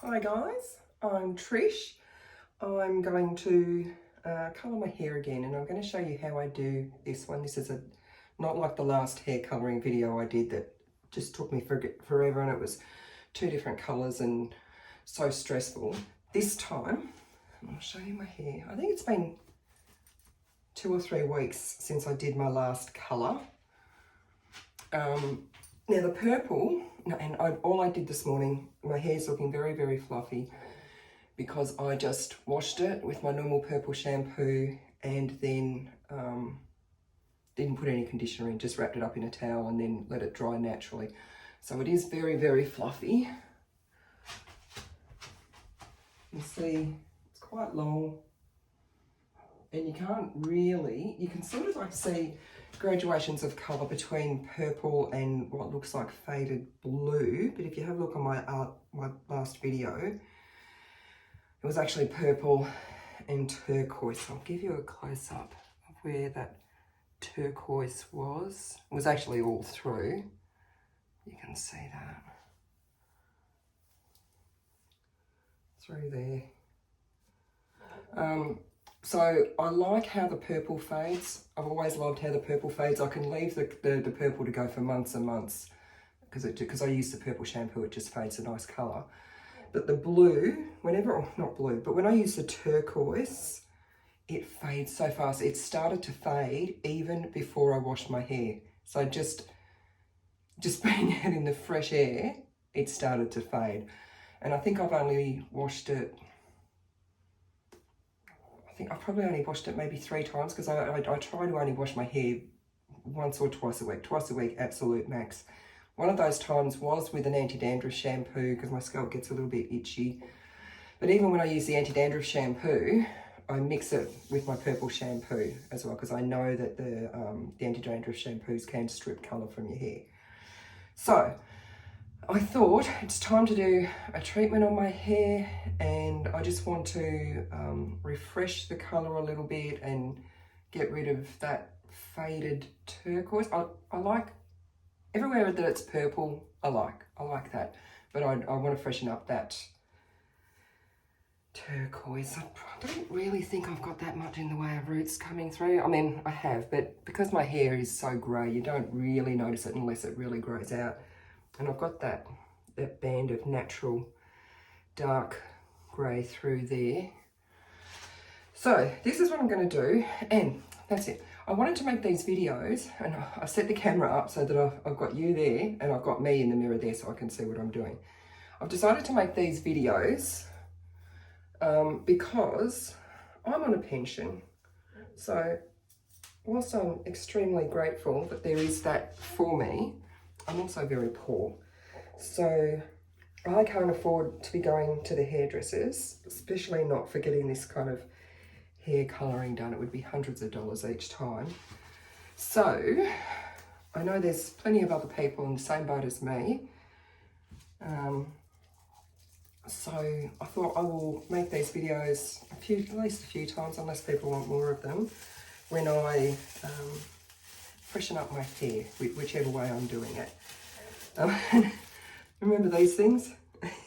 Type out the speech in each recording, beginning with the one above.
Hi guys, I'm Trish. I'm going to colour my hair again, and I'm going to show you how I do this one. This is not like the last hair colouring video I did that just took me forever, and it was 2 different colours and so stressful. This time, I'll show you my hair. I think it's been 2 or 3 weeks since I did my last colour. Now the purple, and all I did this morning, my hair's looking very, very fluffy because I just washed it with my normal purple shampoo and then didn't put any conditioner in, just wrapped it up in a towel and then let it dry naturally. So it is very, very fluffy. You see, it's quite long and you can sort of like see gradations of colour between purple and what looks like faded blue. But if you have a look on my last video, it was actually purple and turquoise. So I'll give you a close-up of where that turquoise was. It was actually all through. You can see that. Through there. So I like how the purple fades. I've always loved how the purple fades. I can leave the purple to go for months and months because I use the purple shampoo, it just fades a nice colour. But the blue, when I use the turquoise, it fades so fast. It started to fade even before I washed my hair. So just being out in the fresh air, it started to fade. And I think I've only washed it, I think I've probably only washed it maybe 3 times because I try to only wash my hair once or twice a week. Twice a week, absolute max. One of those times was with an anti-dandruff shampoo because my scalp gets a little bit itchy. But even when I use the anti-dandruff shampoo, I mix it with my purple shampoo as well because I know that the anti-dandruff shampoos can strip colour from your hair. So I thought it's time to do a treatment on my hair, and I just want to refresh the colour a little bit and get rid of that faded turquoise. I like everywhere that it's purple. I like that, but I want to freshen up that turquoise. I don't really think I've got that much in the way of roots coming through. I mean, I have, but because my hair is so grey, you don't really notice it unless it really grows out. And I've got that band of natural dark grey through there. So this is what I'm going to do, and that's it. I wanted to make these videos, and I set the camera up so that I've got you there and I've got me in the mirror there so I can see what I'm doing. I've decided to make these videos because I'm on a pension. So whilst I'm extremely grateful that there is that for me, I'm also very poor. So I can't afford to be going to the hairdressers, especially not for getting this kind of hair colouring done. It would be hundreds of dollars each time. So I know there's plenty of other people in the same boat as me. So I thought I will make these videos at least a few times, unless people want more of them, when I freshen up my hair, whichever way I'm doing it. Remember these things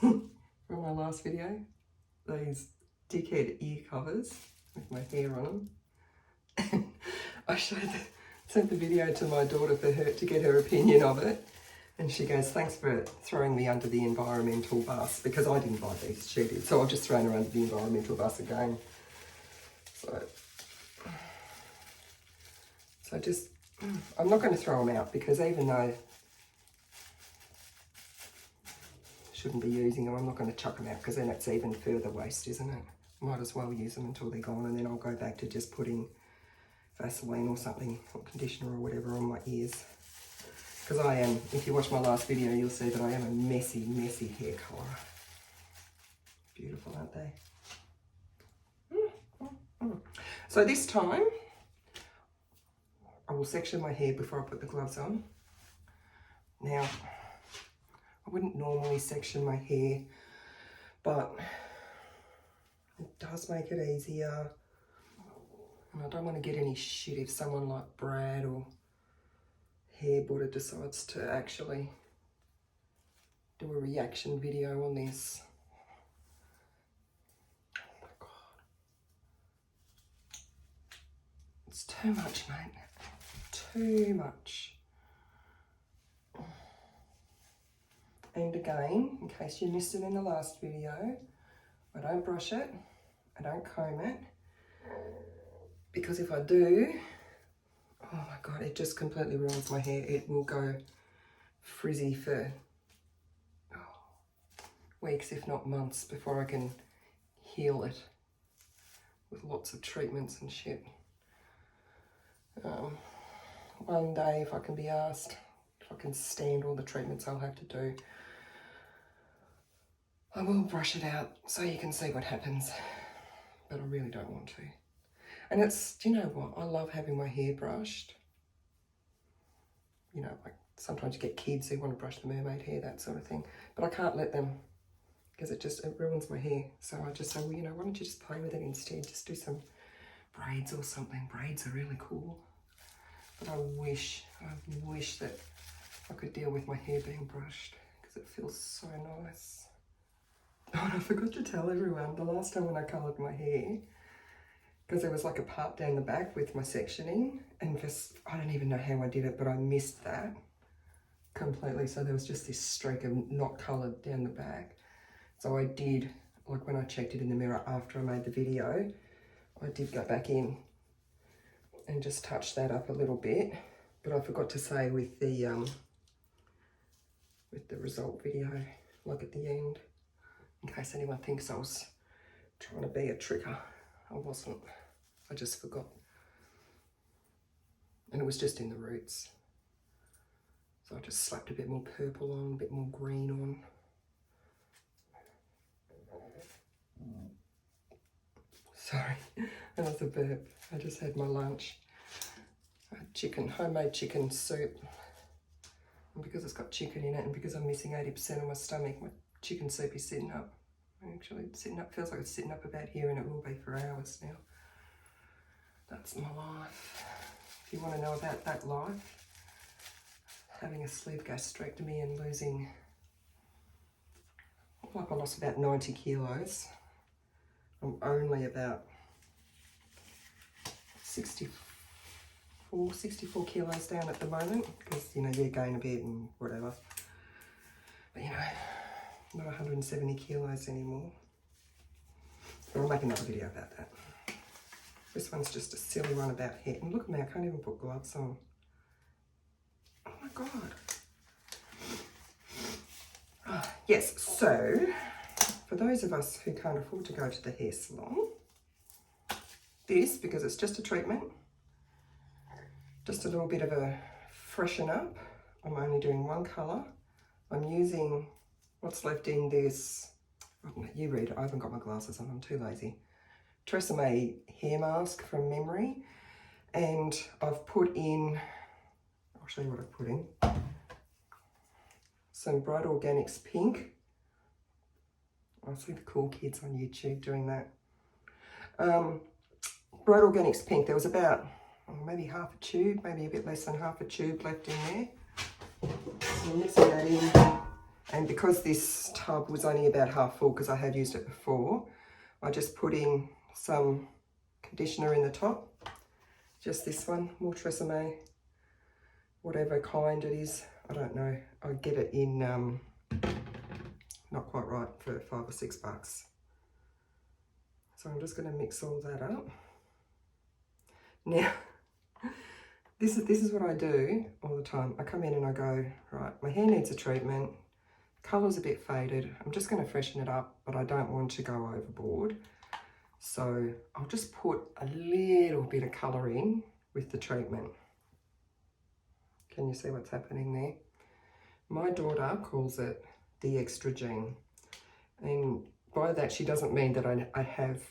from my last video? These dickhead ear covers with my hair on them. I sent the video to my daughter to get her opinion of it. And she goes, thanks for throwing me under the environmental bus, because I didn't buy these, she did. So I've just thrown her under the environmental bus again. So just, I'm not going to throw them out, because even though I shouldn't be using them, I'm not going to chuck them out, because then it's even further waste, isn't it? Might as well use them until they're gone, and then I'll go back to just putting Vaseline or something, or conditioner or whatever on my ears. Because I am, if you watch my last video, you'll see that I am a messy, messy hair colour. Beautiful, aren't they? So this time, I will section my hair before I put the gloves on. Now, I wouldn't normally section my hair, but it does make it easier. And I don't want to get any shit if someone like Brad or Hair Buddha decides to actually do a reaction video on this. Too much, mate. Too much. And again, in case you missed it in the last video, I don't brush it, I don't comb it, because if I do, oh my God, it just completely ruins my hair. It will go frizzy for weeks, if not months, before I can heal it with lots of treatments and shit. One day, if I can be asked, if I can stand all the treatments I'll have to do, I will brush it out so you can see what happens, but I really don't want to. And it's, do you know what? I love having my hair brushed. You know, like sometimes you get kids who want to brush the mermaid hair, that sort of thing, but I can't let them because it ruins my hair. So I just say, well, you know, why don't you just play with it instead? Just do some braids or something. Braids are really cool. But I wish that I could deal with my hair being brushed because it feels so nice. Oh, and I forgot to tell everyone, the last time when I coloured my hair, because there was like a part down the back with my sectioning, and just, I don't even know how I did it, but I missed that completely. So there was just this streak of not coloured down the back. So I did, like when I checked it in the mirror after I made the video, I did go back in and just touch that up a little bit. But I forgot to say with the result video, like at the end, in case anyone thinks I was trying to be a tricker. I wasn't, I just forgot. And it was just in the roots. So I just slapped a bit more purple on, a bit more green on. Sorry, that was a burp. I just had my lunch. I had chicken, homemade chicken soup. And because it's got chicken in it and because I'm missing 80% of my stomach, my chicken soup is sitting up. Actually, it's sitting up, feels like it's sitting up about here, and it will be for hours now. That's my life. If you want to know about that life, having a sleeve gastrectomy and losing, like I lost about 90 kilos. I'm only about 64 kilos down at the moment because, you know, you gain a bit and whatever. But, you know, not 170 kilos anymore. But I'll make another video about that. This one's just a silly one about hair. And look at me, I can't even put gloves on. Oh my God. Yes, so for those of us who can't afford to go to the hair salon, this, because it's just a treatment, just a little bit of a freshen up. I'm only doing one colour. I'm using what's left in this, oh, you read it, I haven't got my glasses on, I'm too lazy. Tresemme hair mask from memory. And I've put in, I'll show you what I've put in. Some Bright Organics Pink. I see the cool kids on YouTube doing that. Bright Organics Pink, there was about maybe half a tube, maybe a bit less than half a tube left in there. I'm mixing that in. And because this tub was only about half full because I had used it before, I just put in some conditioner in the top. Just this one, more Tresemme, whatever kind it is. I don't know. I get it in, not quite right, for $5 or $6. So I'm just going to mix all that up. Now, this is what I do all the time. I come in and I go, right, my hair needs a treatment. Colour's a bit faded. I'm just going to freshen it up, but I don't want to go overboard. So I'll just put a little bit of colour in with the treatment. Can you see what's happening there? My daughter calls it the extra gene. And by that, she doesn't mean that I have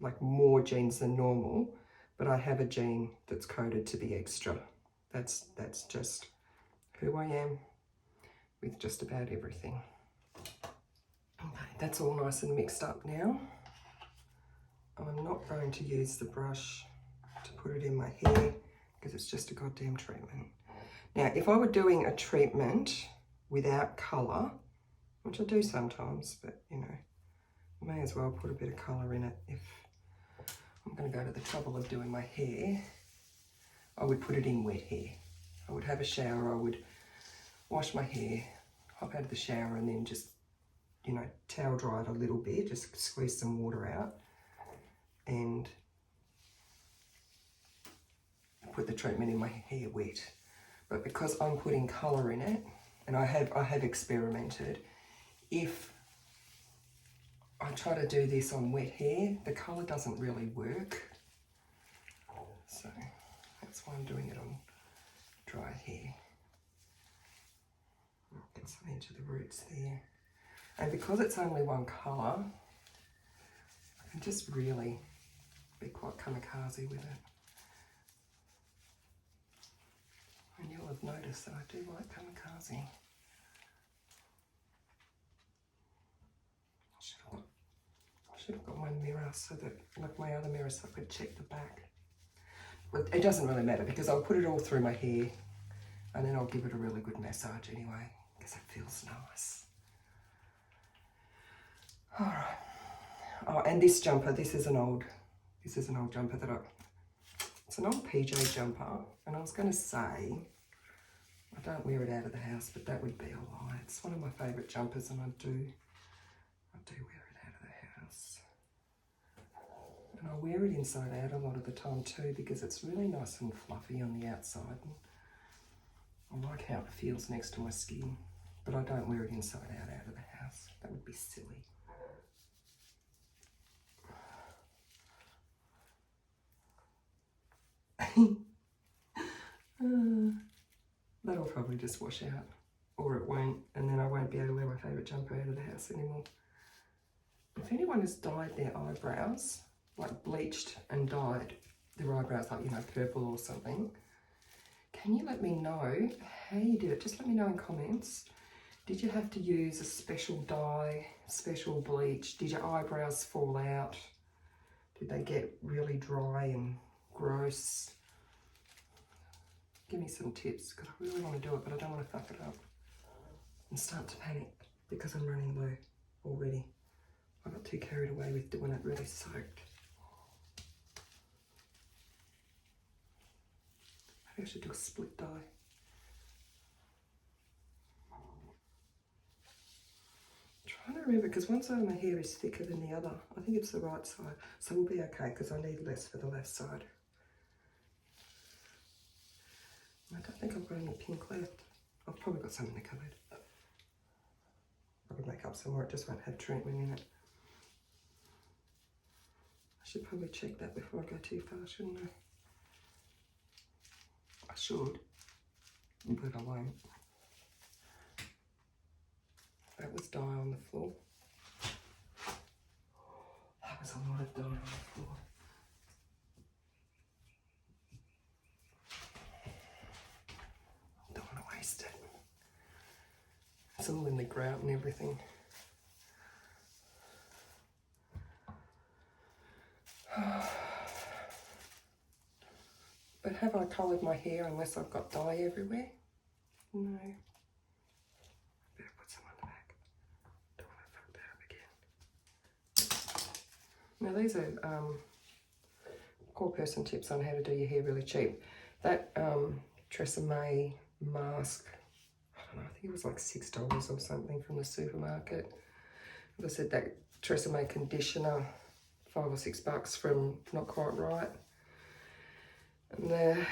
like more genes than normal, but I have a gene that's coded to be extra. That's just who I am with just about everything. Okay, that's all nice and mixed up now. I'm not going to use the brush to put it in my hair because it's just a goddamn treatment. Now, if I were doing a treatment without colour, which I do sometimes, but you know, may as well put a bit of colour in it if I'm going to go to the trouble of doing my hair. I would put it in wet hair. I would have a shower, I would wash my hair, hop out of the shower and then just, you know, towel dry it a little bit, just squeeze some water out and put the treatment in my hair wet. But because I'm putting colour in it, and I have experimented, if I try to do this on wet hair, the colour doesn't really work. So that's why I'm doing it on dry hair. I'll get some into the roots there. And because it's only one colour, I can just really be quite kamikaze with it. And you'll have noticed that I do like kamikaze. I should have got one mirror so that, like my other mirror, so I could check the back. But it doesn't really matter because I'll put it all through my hair and then I'll give it a really good massage anyway because it feels nice. All right. Oh, and this jumper, this is an old jumper that it's an old PJ jumper, and I was going to say I don't wear it out of the house, but that would be a lie. It's one of my favourite jumpers, and I do wear it out of the house. And I wear it inside out a lot of the time too because it's really nice and fluffy on the outside. And I like how it feels next to my skin, but I don't wear it inside out of the house. That would be silly. That'll probably just wash out, or it won't, and then I won't be able to wear my favourite jumper out of the house anymore. If anyone has dyed their eyebrows, like bleached and dyed their eyebrows like, you know, purple or something, can you let me know how you did it? Just let me know in comments. Did you have to use a special dye, special bleach? Did your eyebrows fall out? Did they get really dry and gross? Give me some tips because I really want to do it, but I don't want to fuck it up and start to panic because I'm running low already. I got too carried away with doing it really soaked. Maybe I should do a split dye. I'm trying to remember because one side of my hair is thicker than the other. I think it's the right side, so we'll be okay because I need less for the left side. I don't think I've got any pink left. I've probably got some in the cupboard. I could make up some more, it just won't have treatment in it. I should probably check that before I go too far, shouldn't I? I should, but I won't. That was dye on the floor. That was a lot of dye on the floor. Don't want to waste it. It's all in the grout and everything. But have I coloured my hair unless I've got dye everywhere? No. Better put some on the back. Don't want to fuck that up again. Now these are core person tips on how to do your hair really cheap. That Tresemme mask, I don't know, I think it was like $6 or something from the supermarket. As I said, that Tresemme conditioner, $5 or $6 from Not Quite Right. And the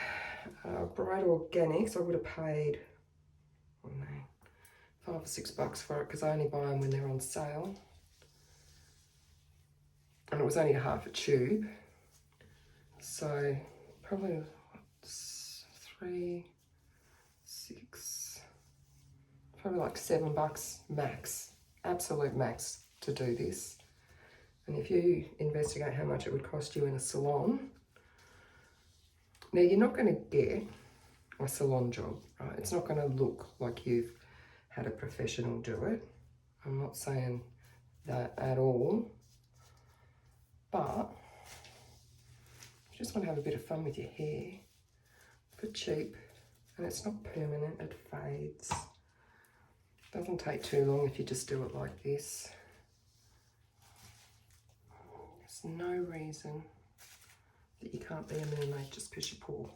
Bright Organics, I would have paid, I don't know, $5 or $6 for it because I only buy them when they're on sale. And it was only a half a tube. So probably $3, $6, probably like $7 max, absolute max to do this. And if you investigate how much it would cost you in a salon, now you're not going to get a salon job, right? It's not going to look like you've had a professional do it. I'm not saying that at all, but you just want to have a bit of fun with your hair for cheap, and it's not permanent, it fades. Doesn't take too long if you just do it like this. There's no reason that you can't be a mermaid just because you're poor.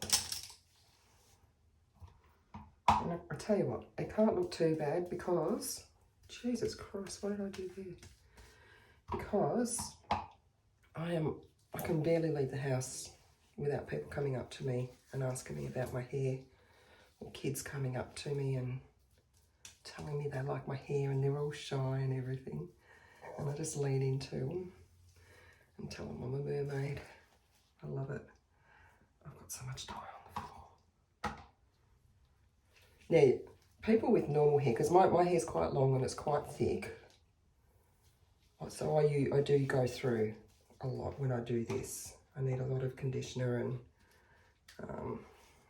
And I tell you what, it can't look too bad because, Jesus Christ, what did I do there? Because I can barely leave the house without people coming up to me and asking me about my hair, or kids coming up to me and telling me they like my hair and they're all shy and everything. And I just lean into them and tell them I'm a mermaid. I love it. I've got so much dye on the floor. Now, people with normal hair, because my hair's quite long and it's quite thick, so I do go through a lot when I do this. I need a lot of conditioner and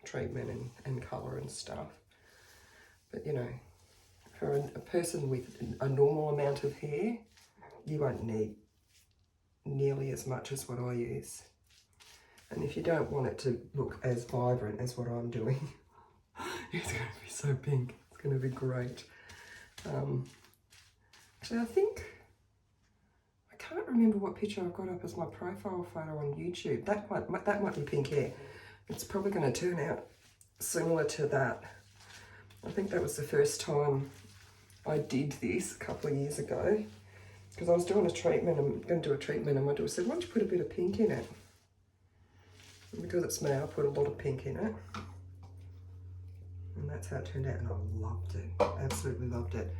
treatment and colour and stuff. But you know, for a person with a normal amount of hair, you won't need nearly as much as what I use. And if you don't want it to look as vibrant as what I'm doing, it's going to be so pink. It's going to be great. Actually, I can't remember what picture I've got up as my profile photo on YouTube. That might be pink hair. It's probably going to turn out similar to that. I think that was the first time I did this a couple of years ago, because I was doing a treatment. I'm going to do a treatment, and my daughter said, "Why don't you put a bit of pink in it?" And because it's me, I put a lot of pink in it, and that's how it turned out. And I loved it. Absolutely loved it.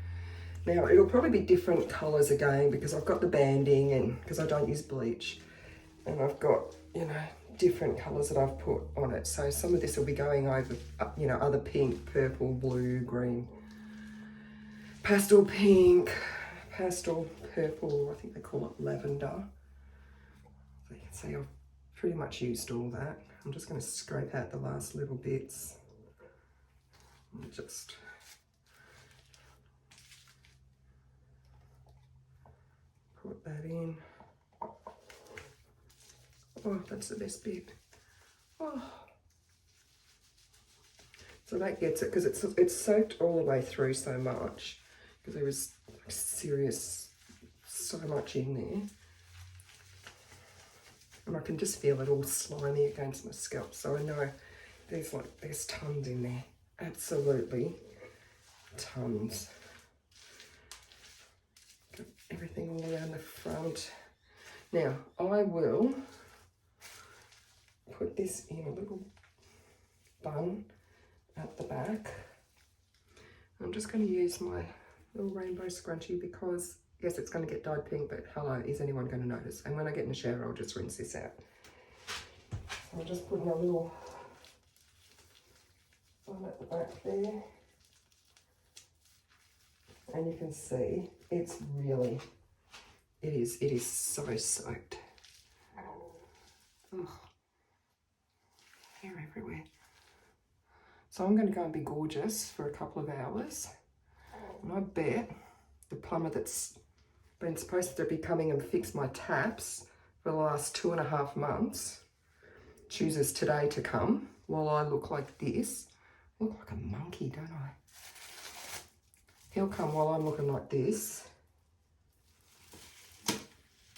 Now, it'll probably be different colours again because I've got the banding, and because I don't use bleach, and I've got, you know, different colours that I've put on it. So some of this will be going over, you know, other pink, purple, blue, green, pastel pink, pastel purple, I think they call it lavender. So you can see I've pretty much used all that. I'm just going to scrape out the last little bits and just put that in. Oh, that's the best bit. Oh. So that gets it, because it's soaked all the way through so much, because there was so much in there. And I can just feel it all slimy against my scalp. So I know there's tons in there. Absolutely tons. Got everything all around the front. Now, I will put this in a little bun at the back. I'm just going to use my little rainbow scrunchie because, yes, it's going to get dyed pink, but hello, is anyone going to notice? And when I get in the shower, I'll just rinse this out. So I'll just put in a little bun at the back there. And you can see it's really, it is so soaked. Oh, hair everywhere. So I'm going to go and be gorgeous for a couple of hours. And I bet the plumber that's been supposed to be coming and fix my taps for the last 2.5 months chooses today to come while I look like this. I look like a monkey, don't I? He'll come while I'm looking like this.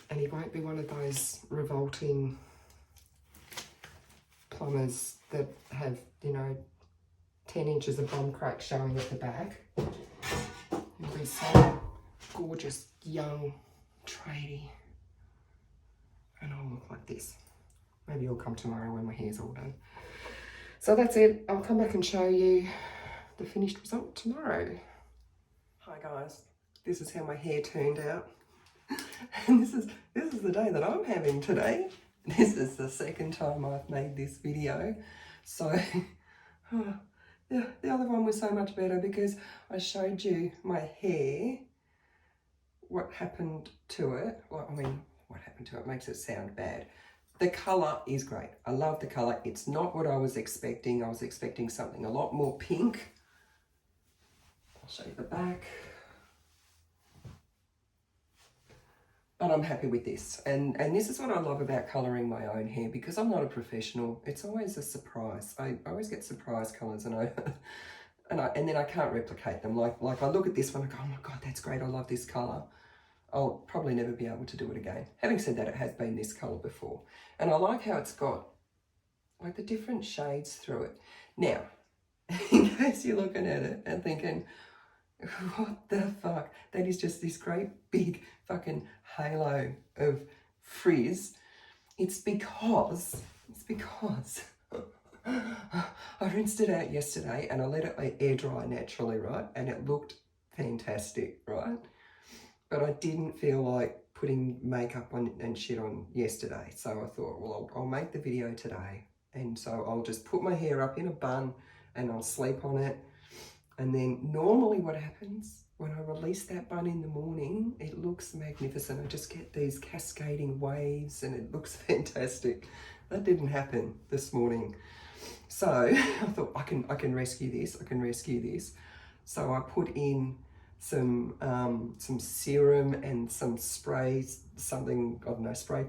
And he won't be one of those revolting plumbers that have, you know, 10 inches of bum crack showing at the back. He'll be so gorgeous, young, tradie. And I'll look like this. Maybe he'll come tomorrow when my hair's all done. So that's it. I'll come back and show you the finished result tomorrow. Hi guys, this is how my hair turned out. And this is the day that I'm having today. This is the second time I've made this video. So yeah, the other one was so much better because I showed you my hair, what happened to it. Well, I mean, what happened to it makes it sound bad. The colour is great. I love the colour. It's not what I was expecting. I was expecting something a lot more pink. I'll show you the back. But I'm happy with this. And this is what I love about colouring my own hair, because I'm not a professional. It's always a surprise. I always get surprise colours, and and then I can't replicate them. Like I look at this one and go, oh my God, that's great. I love this colour. I'll probably never be able to do it again. Having said that, it has been this colour before. And I like how it's got like the different shades through it. Now, in case you're looking at it and thinking, what the fuck? That is just this great big fucking halo of frizz. It's because I rinsed it out yesterday and I let it air dry naturally, right? And it looked fantastic, right? But I didn't feel like putting makeup on and shit on yesterday. So I thought, well, I'll make the video today. And so I'll just put my hair up in a bun and I'll sleep on it. And then normally what happens when I release that bun in the morning, it looks magnificent. I just get these cascading waves and it looks fantastic. That didn't happen this morning. So I thought I can rescue this. I can rescue this. So I put in some serum and some sprays, something, I don't know, spray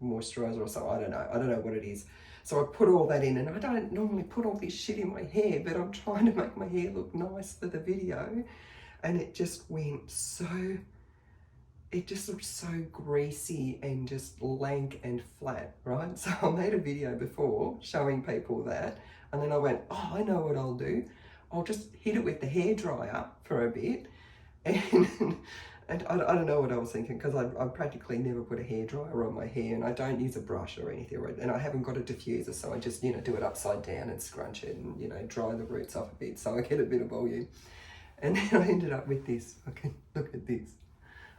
moisturizer or something. I don't know what it is. So I put all that in, and I don't normally put all this shit in my hair, but I'm trying to make my hair look nice for the video. And it just went so, it just looked so greasy and just lank and flat, right? So I made a video before showing people that, and then I went, oh, I know what I'll do. I'll just hit it with the hairdryer for a bit. And I don't know what I was thinking, because I practically never put a hairdryer on my hair, and I don't use a brush or anything, and I haven't got a diffuser, so I just, do it upside down and scrunch it and, dry the roots off a bit so I get a bit of volume. And then I ended up with this. Okay, look at this.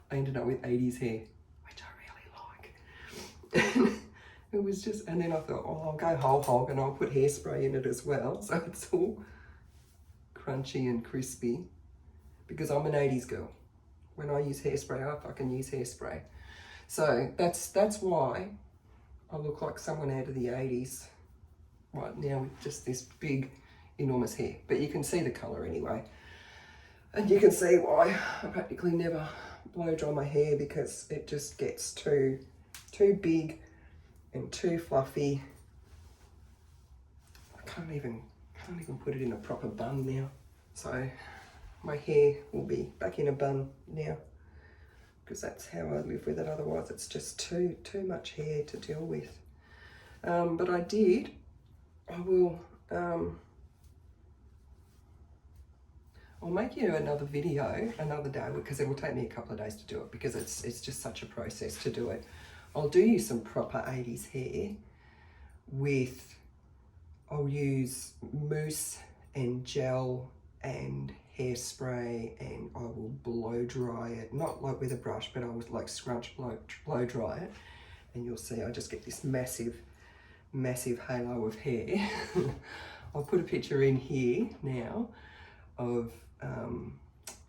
I ended up with 80s hair, which I really like. And it was just, and then I thought, oh, I'll go whole hog and I'll put hairspray in it as well, so it's all crunchy and crispy, because I'm an 80s girl. When I use hairspray, I fucking use hairspray. So that's why I look like someone out of the 80s right now with just this big, enormous hair. But you can see the colour anyway. And you can see why I practically never blow dry my hair, because it just gets too big and too fluffy. I can't even put it in a proper bun now. So my hair will be back in a bun now, because that's how I live with it. Otherwise it's just too much hair to deal with. But I will I'll make you another video another day, because it will take me a couple of days to do it, because it's just such a process to do it. I'll do you some proper 80s hair with, I'll use mousse and gel and hairspray, and I will blow dry it, not like with a brush, but I will like scrunch, blow dry it, and you'll see I just get this massive halo of hair. I'll put a picture in here now of,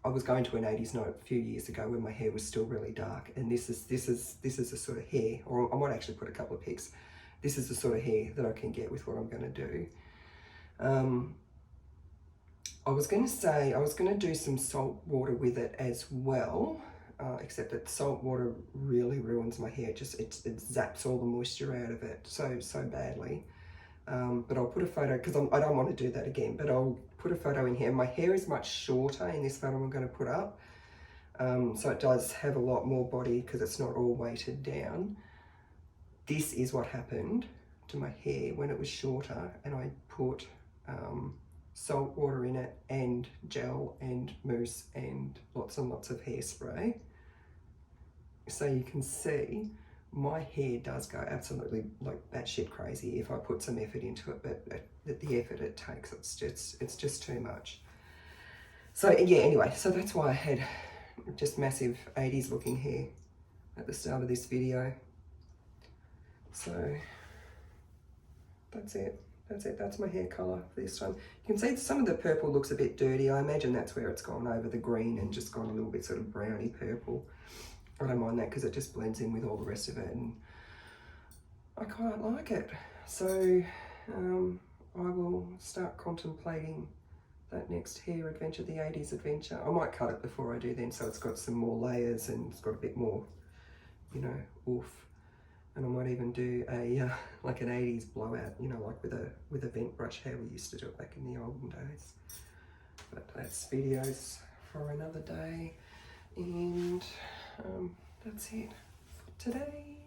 I was going to an 80s night a few years ago when my hair was still really dark, and this is the sort of hair, or I might actually put a couple of pics. This is the sort of hair that I can get with what I'm going to do. I was going to say I was going to do some salt water with it as well, except that salt water really ruins my hair. It zaps all the moisture out of it so badly. But I'll put a photo, because I don't want to do that again, but I'll put a photo in here. My hair is much shorter in this photo I'm going to put up, so it does have a lot more body because it's not all weighted down. This is what happened to my hair when it was shorter, and I put salt water in it and gel and mousse and lots and lots of hairspray. So you can see my hair does go absolutely like batshit crazy if I put some effort into it, but the effort it takes, it's just too much. So yeah, anyway, so that's why I had just massive 80s looking hair at the start of this video. So that's it. That's my hair colour for this one. You can see some of the purple looks a bit dirty. I imagine that's where it's gone over the green and just gone a little bit sort of browny purple. I don't mind that because it just blends in with all the rest of it, and I quite like it. So I will start contemplating that next hair adventure, the 80s adventure. I might cut it before I do then, so it's got some more layers and it's got a bit more, oof. And I might even do a like an 80s blowout, like with a vent brush, how we used to do it back in the olden days. But that's videos for another day, and that's it for today.